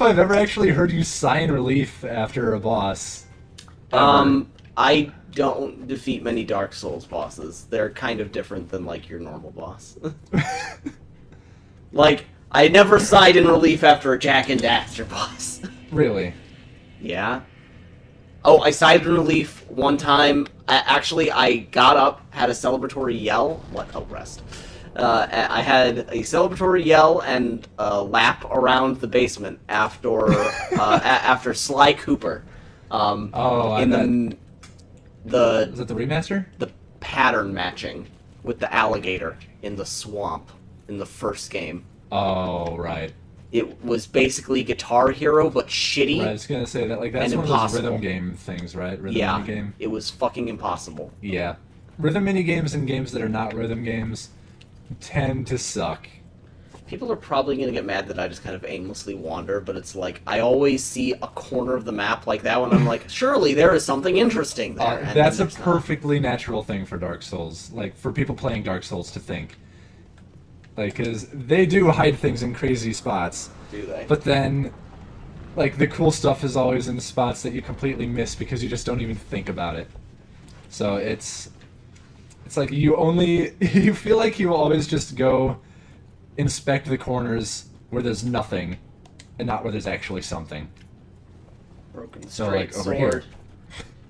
if I've ever actually heard you sigh in relief after a boss. Ever. I don't defeat many Dark Souls bosses. They're kind of different than, like, your normal boss. Like, I never sighed in relief after a Jak and Daxter boss. Really? Yeah. Oh, I sighed in relief one time. I got up, had a celebratory yell. What? Oh, rest. I had a celebratory yell and a lap around the basement after after Sly Cooper. Is that the remaster? The pattern matching with the alligator in the swamp in the first game. Oh, right. It was basically Guitar Hero, but shitty. Right, I was gonna say that, like, that's one impossible. of those rhythm game things, right? Rhythm Yeah, minigame. it was fucking impossible. Yeah. Rhythm minigames and games that are not rhythm games tend to suck. People are probably going to get mad that I just kind of aimlessly wander, but it's like, I always see a corner of the map like that one, I'm like, surely there is something interesting there. And That's a there's not. perfectly natural thing for Dark Souls, like, for people playing Dark Souls to think. Like, because they do hide things in crazy spots. Do they? But then, like, the cool stuff is always in spots that you completely miss because you just don't even think about it. So it's like you feel like you always just go inspect the corners where there's nothing and not where there's actually something. Broken So, straight like, over sword. here.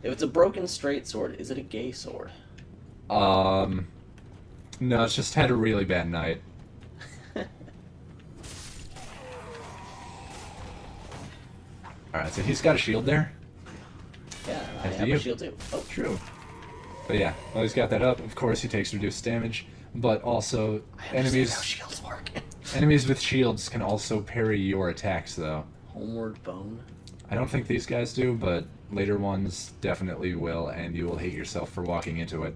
If it's a broken straight sword, is it a gay sword? No, it's just had a really bad night. Alright, so he's got a shield there. Yeah, I As have do a you. shield too. Oh, True. But yeah, while he's got that up, of course he takes reduced damage, but also I understand how enemies shields work. enemies with shields can also parry your attacks though. Homeward Bone. I don't think these guys do, but later ones definitely will, and you will hate yourself for walking into it.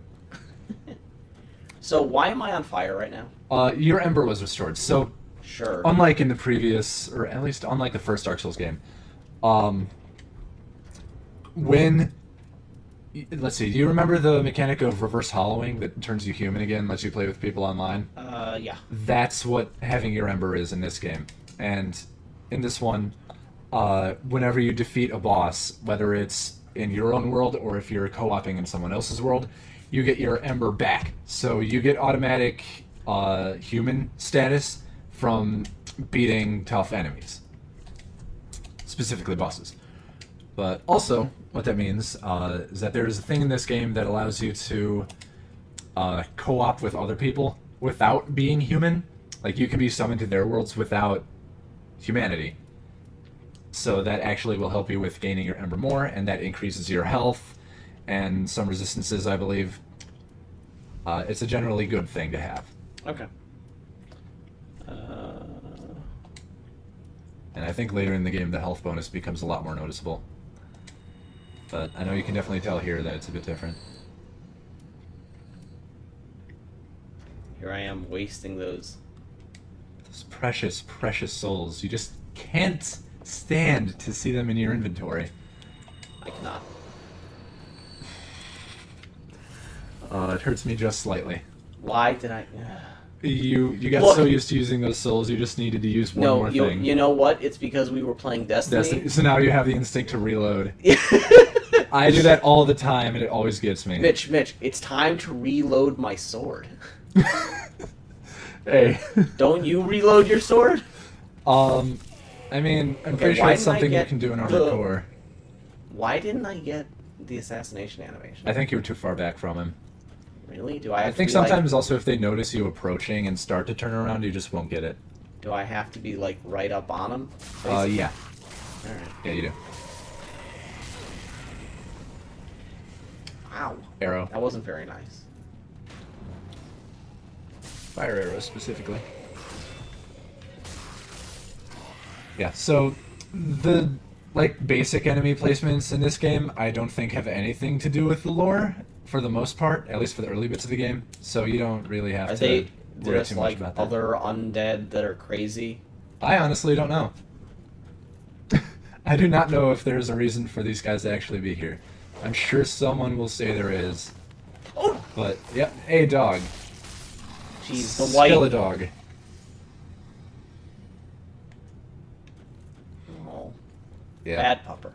So why am I on fire right now? Your Ember was restored, so Sure. unlike in the previous, or at least unlike the first Dark Souls game, when... Let's see, do you remember the mechanic of reverse hollowing that turns you human again, lets you play with people online? Yeah. That's what having your Ember is in this game. And in this one, whenever you defeat a boss, whether it's in your own world or if you're co-oping in someone else's world, you get your Ember back. So you get automatic human status from beating tough enemies. Specifically bosses. But also, what that means is that there's a thing in this game that allows you to co-op with other people without being human. Like, you can be summoned to their worlds without humanity. So that actually will help you with gaining your Ember more, and that increases your health and some resistances, I believe. It's a generally good thing to have. Okay. And I think later in the game the health bonus becomes a lot more noticeable. But I know you can definitely tell here that it's a bit different. Here I am wasting those. Those precious, precious souls. You just can't stand to see them in your inventory. I cannot. It hurts me just slightly. Why did I? You got Look. so used to using those souls, you just needed to use one more thing. You know what? It's because we were playing Destiny. So now you have the instinct to reload. I do that all the time, and it always gets me. Mitch, it's time to reload my sword. Hey. Don't you reload your sword? I mean, I'm pretty sure why it's didn't I something you get can do in the- hardcore. Why didn't I get the assassination animation? I think you were too far back from him. Really? Do I have I to think be sometimes like, also if they notice you approaching and start to turn around, you just won't get it. do I have to be like right up on him? Yeah. Alright. Yeah, you do. Ow. Arrow. That wasn't very nice. Fire arrows, specifically. Yeah, so the, like, basic enemy placements in this game, I don't think have anything to do with the lore, for the most part, at least for the early bits of the game, so you don't really have Are to they worry just too much like about that. other undead that are crazy? I honestly don't know. I do not know if there's a reason for these guys to actually be here. I'm sure someone will say there is. Oh! But, yep, a dog. Jeez, the white. Still a dog. Yeah. Bad pupper.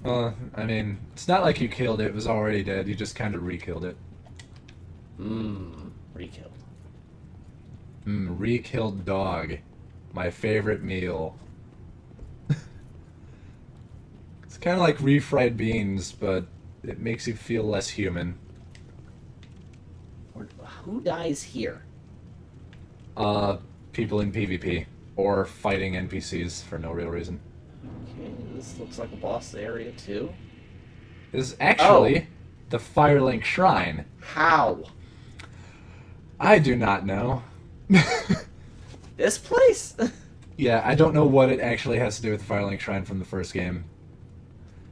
Well, I mean, it's not like you killed it. It was already dead. You just kind of re-killed it. Re-killed. Re-killed dog. My favorite meal. It's kind of like refried beans, but it makes you feel less human. Who dies here? People in PvP. Or fighting NPCs for no real reason. Okay, this looks like a boss area too. This is actually the Firelink Shrine. How? I do not know. This place? Yeah, I don't know what it actually has to do with the Firelink Shrine from the first game.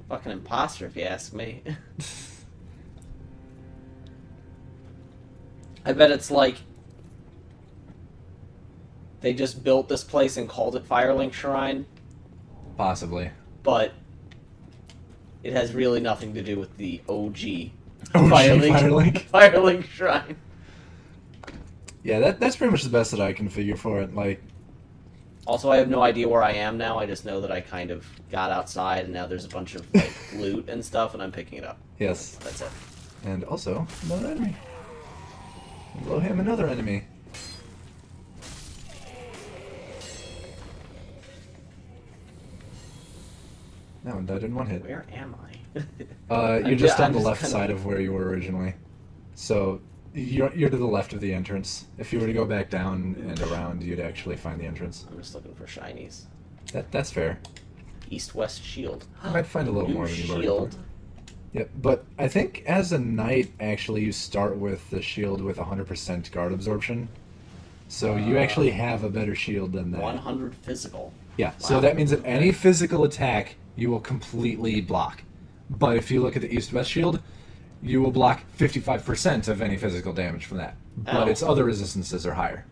Fucking imposter, if you ask me. I bet it's like they just built this place and called it Firelink Shrine, Possibly. but it has really nothing to do with the OG Firelink? Firelink Shrine. Yeah, that's pretty much the best that I can figure for it. Like, Also, I have no idea where I am now. I just know that I kind of got outside, and now there's a bunch of like loot and stuff, and I'm picking it up. yes. That's it. And also, another enemy. Blow him another enemy. That one died in one hit. Where am I? You're just on I'm the just left kinda- side of where you were originally. So, you're to the left of the entrance. If you were to go back down and around, you'd actually find the entrance. I'm just looking for shinies. That's fair. East-west shield. You might find a little New more than you've already shield. found. Yep, but I think as a knight, actually, you start with the shield with 100% guard absorption. So you actually have a better shield than that. 100 physical. Yeah, so Wow. that means that any physical attack, you will completely block. But if you look at the East-West shield, you will block 55% of any physical damage from that. But Ow. its other resistances are higher.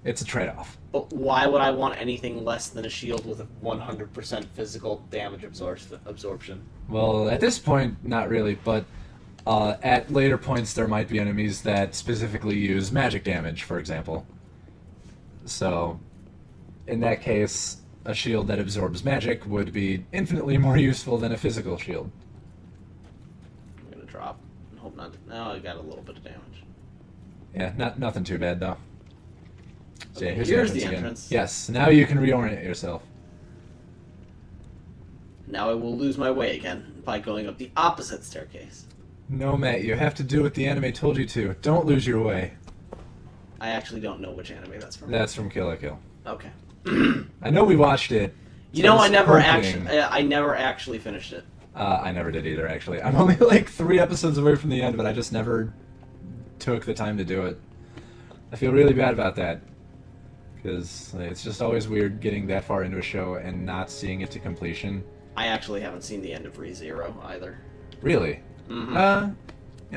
It's a trade-off. But why would I want anything less than a shield with a 100% physical damage absorption? Well, at this point, not really, but at later points there might be enemies that specifically use magic damage, for example. So, in that case, a shield that absorbs magic would be infinitely more useful than a physical shield. I'm gonna drop. And hope not. No, I got a little bit of damage. Yeah, nothing too bad, though. So, Okay, here's here's the the again. entrance. Yes, now you can reorient yourself. Now I will lose my way again by going up the opposite staircase. No, Matt, you have to do what the anime told you to. Don't lose your way. I actually don't know which anime that's from. That's from Kill la Kill. Okay. I know we watched it. You so know, was I never actually finished it. I never did either, actually. I'm only like 3 episodes away from the end, but I just never took the time to do it. I feel really bad about that. Because it's just always weird getting that far into a show and not seeing it to completion. I actually haven't seen the end of ReZero either. Really? Mhm.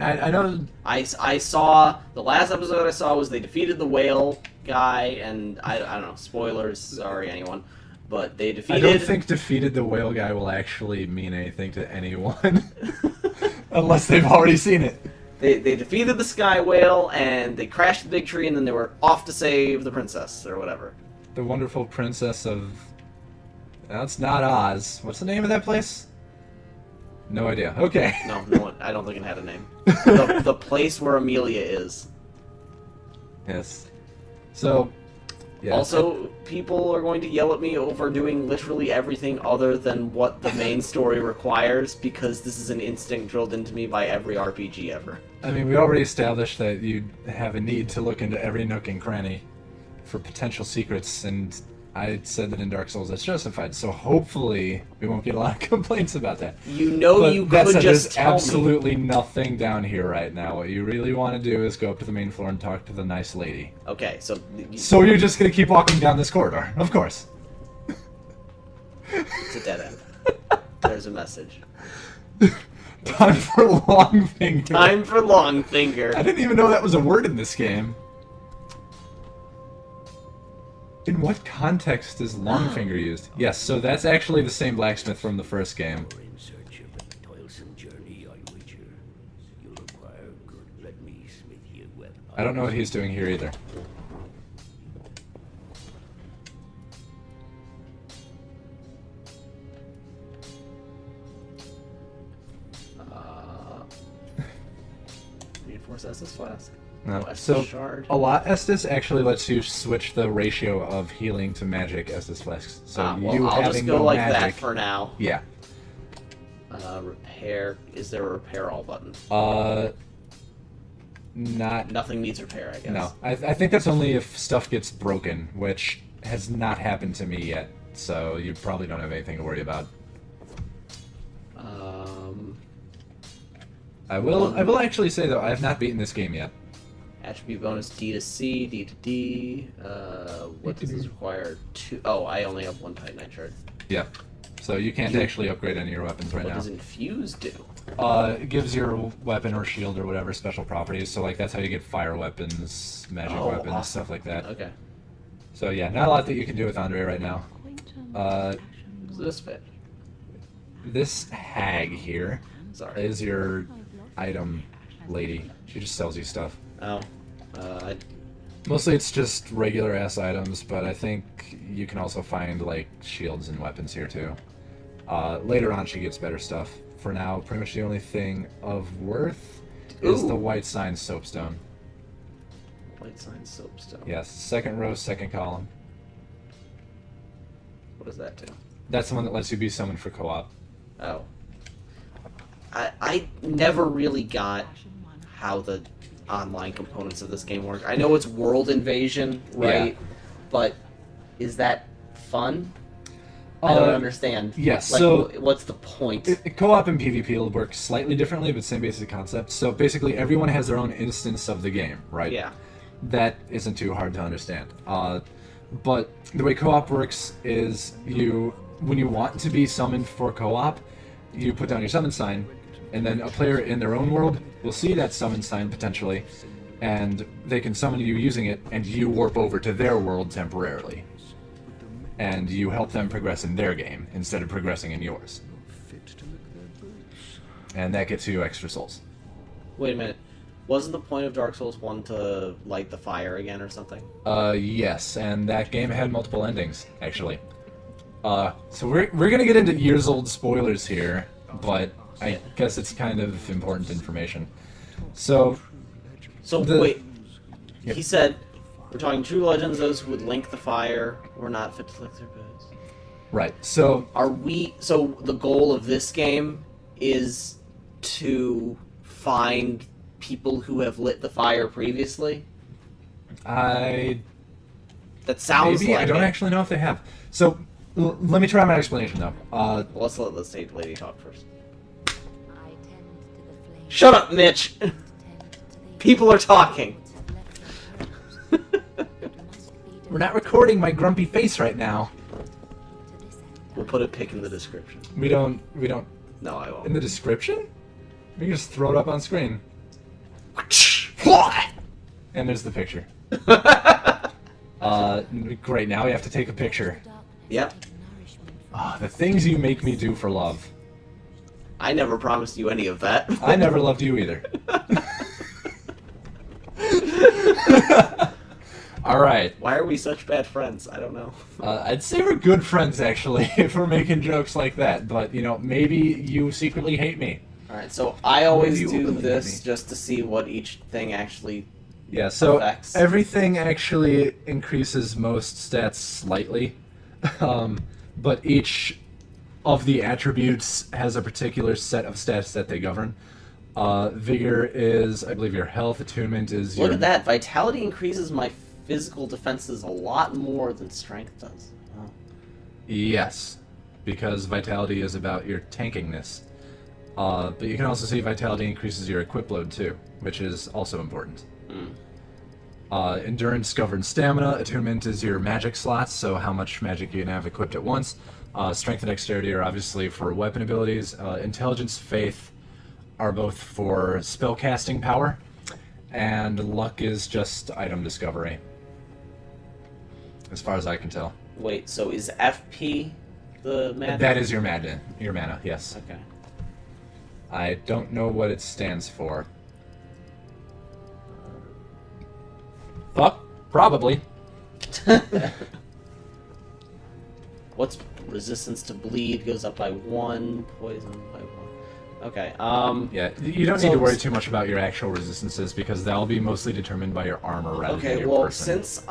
I know... I saw the last episode I saw was they defeated the whale guy, and I don't know, spoilers, sorry anyone, but they I defeated. don't think defeated the whale guy will actually mean anything to anyone. Unless they've already seen it. They defeated the sky whale, and they crashed the big tree, and then they were off to save the princess or whatever. The wonderful princess of... That's not Oz. What's the name of that place? No idea. Okay. No, I don't think it had a name. The place where Amelia is. Yes. So, yeah. Also, people are going to yell at me over doing literally everything other than what the main story requires, because this is an instinct drilled into me by every RPG ever. I mean, we already established that you have a need to look into every nook and cranny for potential secrets, and I said that in Dark Souls that's justified, so hopefully we won't get a lot of complaints about that. You know, But you that could said, just there's tell me. absolutely nothing down here right now. What you really want to do is go up to the main floor and talk to the nice lady. Okay, so So you're just going to keep walking down this corridor, of course. it's a dead end. There's a message. Time for long finger. Time for long finger. I didn't even know that was a word in this game. In what context is Longfinger used? Yes, so that's actually the same blacksmith from the first game. In search of a toilsome journey, I wager. You'll require good, let me smith you a weapon. I don't know what he's doing here either. Reinforced Estus Flask. No. Estus So Shard. a lot Estus actually lets you switch the ratio of healing to magic Estus Flasks. So Well, I'll just go no like magic, that for now. Yeah. Repair. Is there a repair all button? Not. Nothing needs repair, I guess. No. I think that's only if stuff gets broken, which has not happened to me yet. So you probably don't have anything to worry about. I will actually say though I have not beaten this game yet. Attribute bonus D to C, D to D. What does this require? I only have one Titanite shard. Yeah. So you can't actually upgrade any of your weapons right What now. does Infuse do? It gives your weapon or shield or whatever special properties. So like that's how you get fire weapons, magic weapons, awesome. stuff like that. Okay. So yeah, not a lot that you can do with Andre right now. Who's this fit? This hag here Sorry. is your item lady. She just sells you stuff. Oh. Mostly it's just regular ass items, but I think you can also find like shields and weapons here too. Later on she gets better stuff. For now, pretty much the only thing of worth is the white sign soapstone. White sign soapstone. Yes, second row, second column. What does that do? That's the one that lets you be summoned for co-op. Oh. I never really got how the online components of this game work. I know it's world invasion, right? Yeah. But is that fun? I don't understand. Yes, Like, so what's the point? Co-op and PvP will work slightly differently, but same basic concept. So basically, everyone has their own instance of the game, right? Yeah. That isn't too hard to understand. But the way co-op works is when you want to be summoned for co-op, you put down your summon sign, and then a player in their own world will see that summon sign potentially, and they can summon you using it, and you warp over to their world temporarily. And you help them progress in their game instead of progressing in yours. And that gets you extra souls. Wait a minute. Wasn't the point of Dark Souls 1 to light the fire again or something? Yes, and that game had multiple endings, actually. So we're gonna get into years old spoilers here, but I guess it's kind of important information. So Wait. Yep. He said, we're talking true legends, those who would link the fire were not fit to lick their boots. right, so So the goal of this game is to find people who have lit the fire previously? That sounds maybe like I don't it. actually know if they have. So let me try my explanation though. Let's let the stage lady talk first. I tend to the flame. Shut up, Mitch! Tend to the People are talking. We're not recording my grumpy face right now. We'll put a pic in the description. We don't. No, I In won't. the description? We can just throw it up on screen. And there's the picture. Great, now we have to take a picture. Yep. The things you make me do for love. I never promised you any of that. I never loved you either. Alright. Why are we such bad friends? I don't know. I'd say we're good friends, actually, if we're making jokes like that. But, maybe you secretly hate me. Alright, so I always You do believe this me. just to see what each thing actually... Yeah, so Effects. everything actually increases most stats slightly. But each of the attributes has a particular set of stats that they govern. Vigor is, I believe, your health. Attunement is your... Look at that. Vitality increases my physical defenses a lot more than strength does. Oh. Yes, because vitality is about your tankingness. But you can also see vitality increases your equip load too, which is also important. Endurance governs stamina. Attunement is your magic slots, so how much magic you can have equipped at once. Strength and dexterity are obviously for weapon abilities. Intelligence, faith are both for spellcasting power, and luck is just item discovery, as far as I can tell. Wait, so is FP the mana? That is your mana, yes. Okay. I don't know what it stands for. Fuck, probably. What's resistance to bleed goes up by 1, poison by 1. Okay. Yeah, you don't need to worry too much about your actual resistances because that'll be mostly determined by your armor rather than Okay, your well, person. since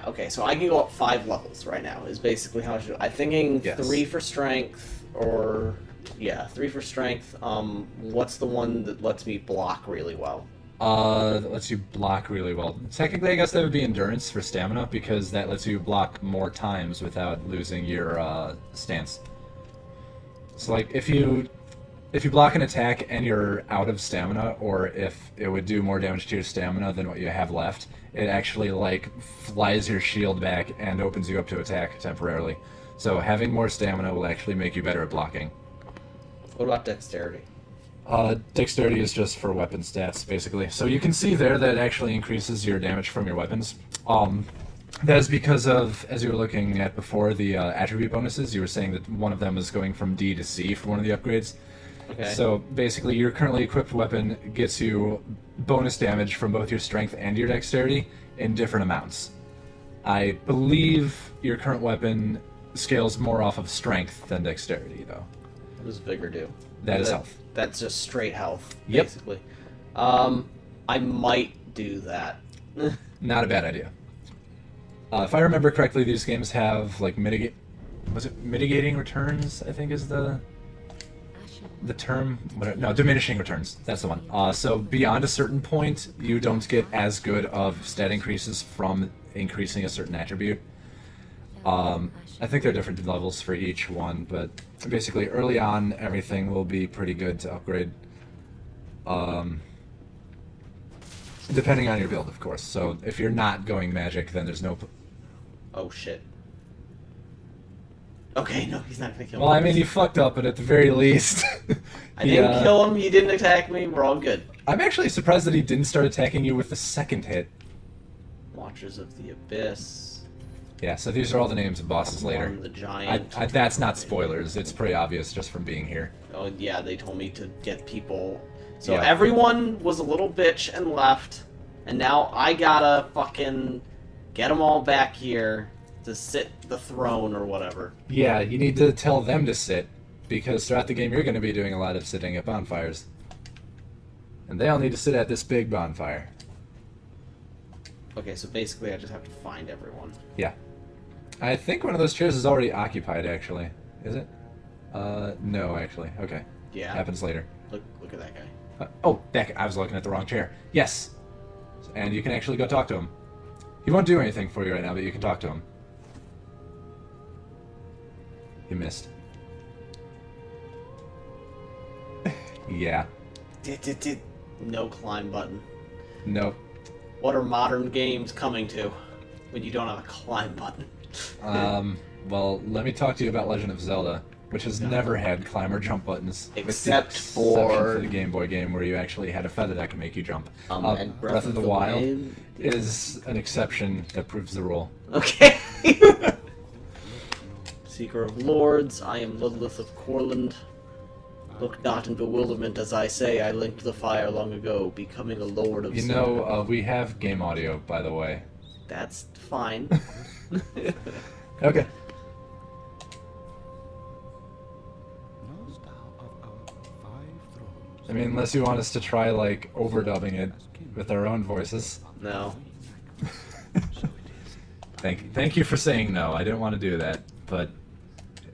okay, so I can go up 5 levels right now, is basically how I should... I'm thinking Yes. 3 for strength, or... Yeah, 3 for strength. What's the one that lets me block really well? That lets you block really well. Technically, I guess that would be endurance for stamina because that lets you block more times without losing your stance. So, like, if you block an attack and you're out of stamina, or if it would do more damage to your stamina than what you have left, it actually like flies your shield back and opens you up to attack temporarily. So having more stamina will actually make you better at blocking. What about dexterity? Dexterity is just for weapon stats, basically. So you can see there that it actually increases your damage from your weapons. That is because of, as you were looking at before, the attribute bonuses. You were saying that one of them is going from D to C for one of the upgrades. Okay. So basically, your currently equipped weapon gets you bonus damage from both your strength and your dexterity in different amounts. I believe your current weapon scales more off of strength than dexterity, though. What does vigor do? That is health. That's just straight health, Yep. basically. I might do that. Not a bad idea. If I remember correctly, these games have like mitigating returns, I think is the term. No, diminishing returns. That's the one. So beyond a certain point, you don't get as good of stat increases from increasing a certain attribute. I think there are different levels for each one, but basically early on, everything will be pretty good to upgrade. Depending on your build, of course. So if you're not going magic, then there's no... Oh, shit. Okay, no, he's not gonna kill me. Well, I mean, you fucked up, but at the very least... I didn't kill him, he didn't attack me, we're all good. I'm actually surprised that he didn't start attacking you with the second hit. Watchers of the Abyss. Yeah, so these are all the names of bosses later. The Giant. That's not spoilers, it's pretty obvious just from being here. Oh, yeah, they told me to get people... So Yeah. everyone was a little bitch and left, and now I gotta fucking get them all back here to sit the throne or whatever. Yeah, you need to tell them to sit, because throughout the game you're going to be doing a lot of sitting at bonfires. And they all need to sit at this big bonfire. Okay, so basically I just have to find everyone. Yeah. I think one of those chairs is already occupied, actually. Is it? No, actually. Okay. Yeah. Happens later. Look at that guy. Oh, I was looking at the wrong chair. Yes! And you can actually go talk to him. He won't do anything for you right now, but you can talk to him. You missed. Yeah. No climb button. Nope. What are modern games coming to when you don't have a climb button? Well, let me talk to you about Legend of Zelda, which has never had climb or jump buttons. with the Except exception for the Game Boy game where you actually had a feather that could make you jump. and Breath of the Wild Wild. is an exception that proves the rule. Okay. Seeker of Lords, I am Ludleth of Corland. Look not in bewilderment as I say, I linked the fire long ago, becoming a lord of You know, we have game audio, by the way. That's fine. Okay. I mean, unless you want us to try, like, overdubbing it with our own voices. No. Thank you for saying no. I didn't want to do that, but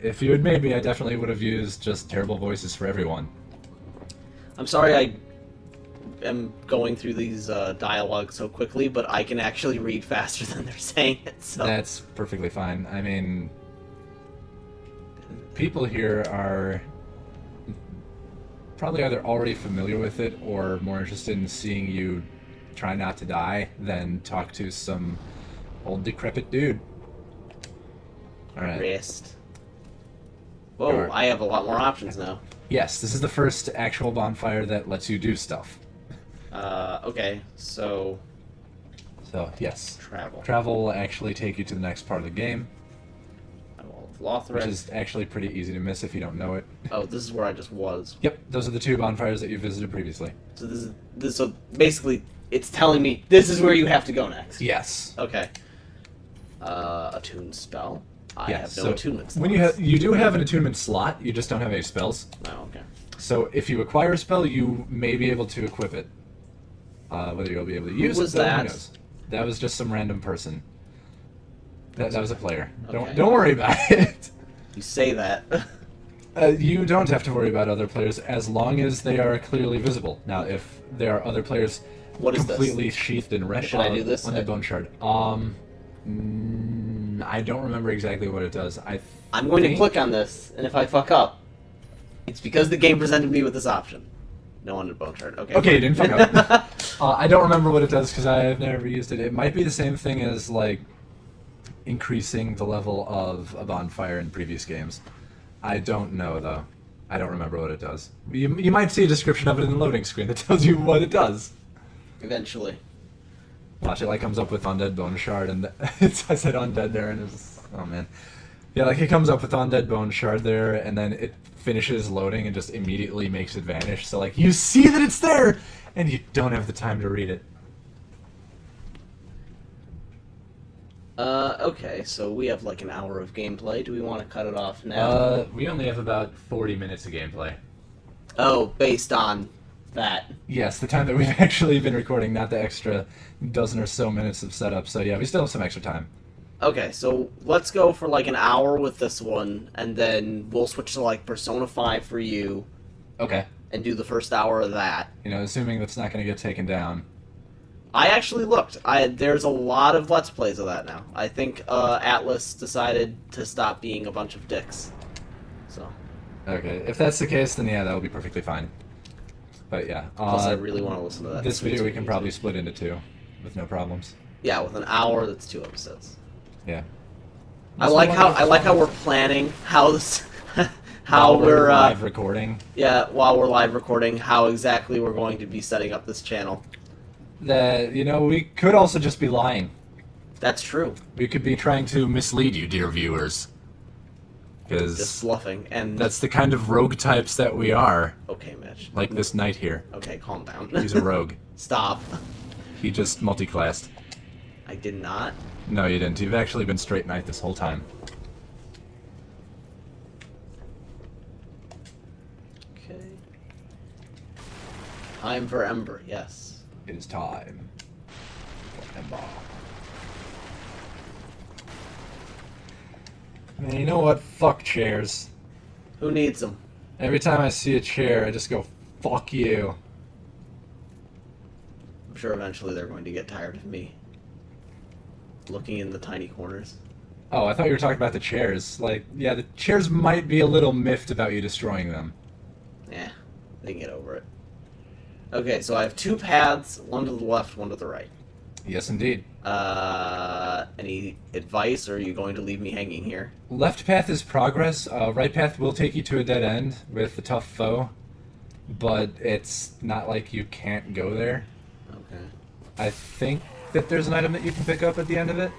if you had made me, I definitely would have used just terrible voices for everyone. I'm sorry I am going through these dialogues so quickly, but I can actually read faster than they're saying it, so... That's perfectly fine. I mean, people here are probably either already familiar with it or more interested in seeing you try not to die than talk to some old decrepit dude. Alright. Rest. Whoa, Alright. I have a lot more options now. Yes, this is the first actual bonfire that lets you do stuff. Okay, so... So, yes. Travel. Travel will actually take you to the next part of the game, I'm all of Lothric. which is actually pretty easy to miss if you don't know it. Oh, this is where I just was. Yep, those are the two bonfires that you visited previously. So so basically, it's telling me this is where you have to go next. Yes. Okay. Attune spell. I have no so attunement when you do have an attunement slot, you just don't have any spells. Oh, okay. So if you acquire a spell, you may be able to equip it. Whether you'll be able to use was it, though, that? who knows? That was just some random person. That was a player. Okay. Don't worry about it. You say that. You don't have to worry about other players as long as they are clearly visible. Now, if there are other players What is this? completely sheathed in red, Should I do this? on the bone shard? I don't remember exactly what it does. I'm going to think- click on this, and if I fuck up, it's because the game presented me with this option. No one bone shard. Okay. Okay, you didn't fuck up. I don't remember what it does because I have never used it. It might be the same thing as like increasing the level of a bonfire in previous games. I don't know though. I don't remember what it does. You might see a description of it in the loading screen that tells you what it does. Eventually. Watch, it like comes up with undead bone shard, and I said undead there, and it's oh man, yeah, like it comes up with undead bone shard there, and then it finishes loading and just immediately makes it vanish. So like you see that it's there, and you don't have the time to read it. Okay, so we have like an hour of gameplay. Do we want to cut it off now? We only have about 40 minutes of gameplay. Oh, based on that. Yes, the time that we've actually been recording, not the extra dozen or so minutes of setup. So yeah, we still have some extra time. Okay, so let's go for like an hour with this one, and then we'll switch to like Persona 5 for you, Okay. and do the first hour of that. You know, assuming that's not going to get taken down. I actually looked. There's a lot of Let's Plays of that now. I think Atlas decided to stop being a bunch of dicks. So. Okay, if that's the case, then yeah, that will be perfectly fine. But yeah. Plus, I really want to listen to that. This video we can probably split into two, with no problems. Yeah, with an hour, that's 2 episodes. Yeah. I like how we're planning how this, how While we're live recording. yeah, while we're live recording, how exactly we're going to be setting up this channel. That we could also just be lying. That's true. We could be trying to mislead you, dear viewers. Just Because bluffing and that's the kind of rogue types that we are. okay, Mitch. Like this knight here. Okay, calm down. He's a rogue. Stop. He just multi-classed. I did not. No, you didn't. You've actually been straight knight this whole time. Okay. Time for Ember. Yes. It is time for Ember. Man, you know what? Fuck chairs. Who needs them? Every time I see a chair, I just go, fuck you. I'm sure eventually they're going to get tired of me looking in the tiny corners. Oh, I thought you were talking about the chairs. Like, yeah, the chairs might be a little miffed about you destroying them. Yeah, they can get over it. Okay, so I have 2 paths, one to the left, one to the right. Yes, indeed. Any advice, or are you going to leave me hanging here? Left path is progress. Right path will take you to a dead end with a tough foe, but it's not like you can't go there. Okay. I think that there's an item that you can pick up at the end of it.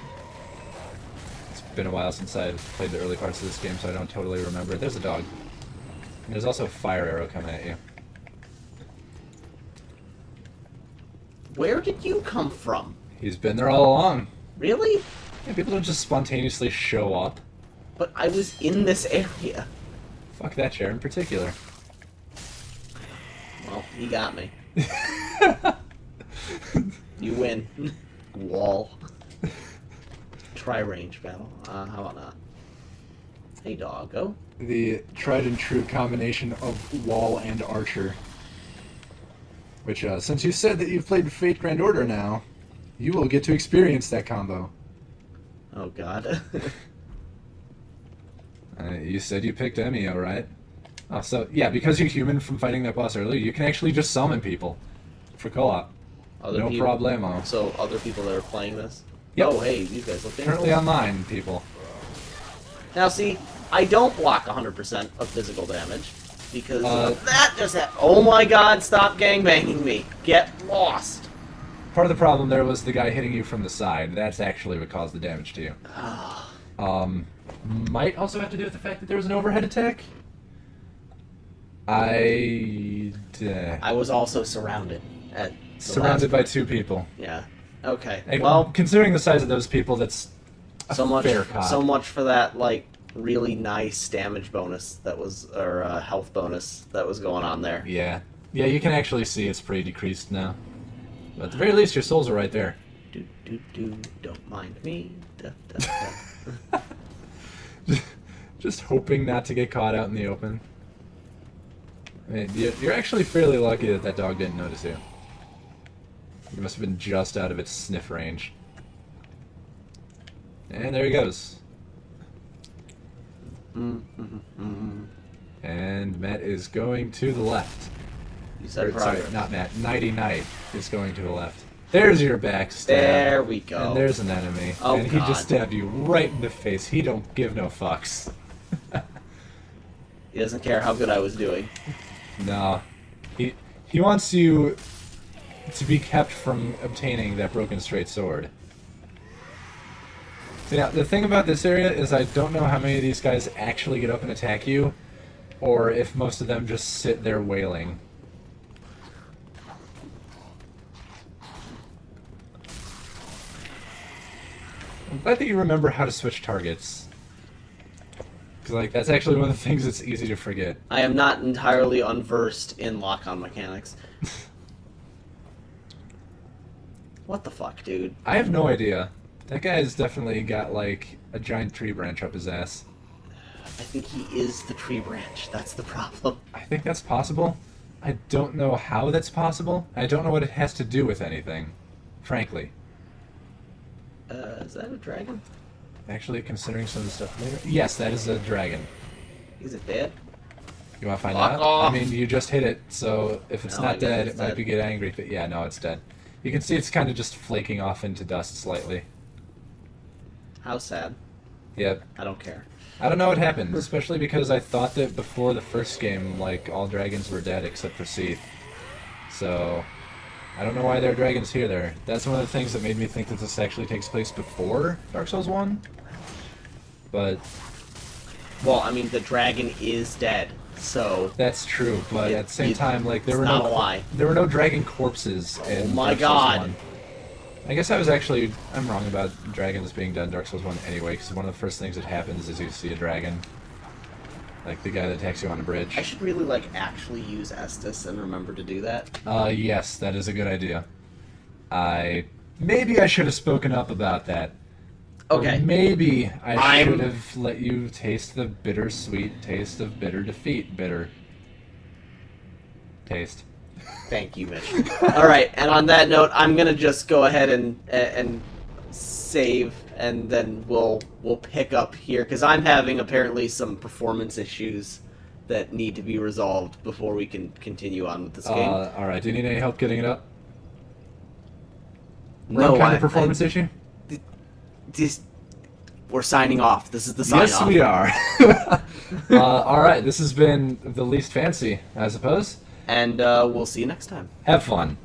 It's been a while since I've played the early parts of this game, so I don't totally remember. There's a dog. And there's also a fire arrow coming at you. Where did you come from? He's been there all along. Really? Yeah, people don't just spontaneously show up. But I was in this area. Fuck that chair in particular. Well, he got me. You win. Wall. Try range battle. How about that? Hey, doggo. The tried and true combination of wall and archer. Which, since you said that you've played Fate Grand Order now, you will get to experience that combo. Oh, God. You said you picked Emio, right? Oh, so, yeah, because you're human from fighting that boss earlier, you can actually just summon people for co-op. No people, problemo. So, other people that are playing this? Yep. Oh, hey, these guys look Currently dangerous. online, people. Now, see, I don't block 100% of physical damage. Because that just happened. Oh my god, stop gangbanging me. Get lost. Part of the problem there was the guy hitting you from the side. That's actually what caused the damage to you. Might also have to do with the fact that there was an overhead attack. I was also surrounded. Surrounded by 2 people. Yeah. Okay. And Well, considering the size of those people, that's So much, fair cop. so much for that like really nice damage bonus that was, or health bonus that was going on there. Yeah. Yeah, you can actually see it's pretty decreased now. But at the very least, your souls are right there. Don't mind me. Da, da, da. Just hoping not to get caught out in the open. I mean, you're actually fairly lucky that that dog didn't notice you. You must have been just out of its sniff range. And there he goes. And Matt is going to the left. You said Or, sorry, progress. not Matt. Nighty Night is going to the left. There's your backstab. There we go. And there's an enemy. Oh, and he God. just stabbed you right in the face. He don't give no fucks. He doesn't care how good I was doing. No. He wants you to be kept from obtaining that broken straight sword. So now, the thing about this area is I don't know how many of these guys actually get up and attack you, or if most of them just sit there wailing. I'm glad that you remember how to switch targets. Because, like, that's actually one of the things that's easy to forget. I am not entirely unversed in lock-on mechanics. What the fuck, dude? I have no idea. That guy's definitely got, like, a giant tree branch up his ass. I think he is the tree branch. That's the problem. I think that's possible. I don't know how that's possible. I don't know what it has to do with anything, frankly. Is that a dragon? Actually, considering some of the stuff later... Yes, that is a dragon. Is it dead? You want to find Fuck out? off. I mean, you just hit it, so if it's No, I not guess dead, it's it might dead. be get angry. But yeah, no, it's dead. You can see it's kind of just flaking off into dust slightly. How sad. Yep. I don't care. I don't know what happened, especially because I thought that before the first game, like, all dragons were dead except for Seath. So, I don't know why there are dragons here there. That's one of the things that made me think that this actually takes place before Dark Souls 1. But Well, I mean, the dragon is dead, so... that's true, but at the same time, like, there it's were not no a lie. there were no dragon corpses in Oh my Dark Souls God. 1. I guess I'm wrong about dragons being dead in Dark Souls 1 anyway, because one of the first things that happens is you see a dragon. Like the guy that attacks you on a bridge. I should really, like, actually use Estus and remember to do that. Yes, that is a good idea. Maybe I should have spoken up about that. Okay. Or maybe I I'm- should have let you taste the bittersweet taste of bitter defeat. Bitter. Taste. Thank you, Mitch. Alright, and on that note, I'm gonna just go ahead and save, and then we'll pick up here, because I'm having apparently some performance issues that need to be resolved before we can continue on with this game. Alright, do you need any help getting it up? No, kind of performance issue? We're signing off. This is the sign Yes, off. we are. Alright, this has been the least fancy, I suppose. And we'll see you next time. Have fun.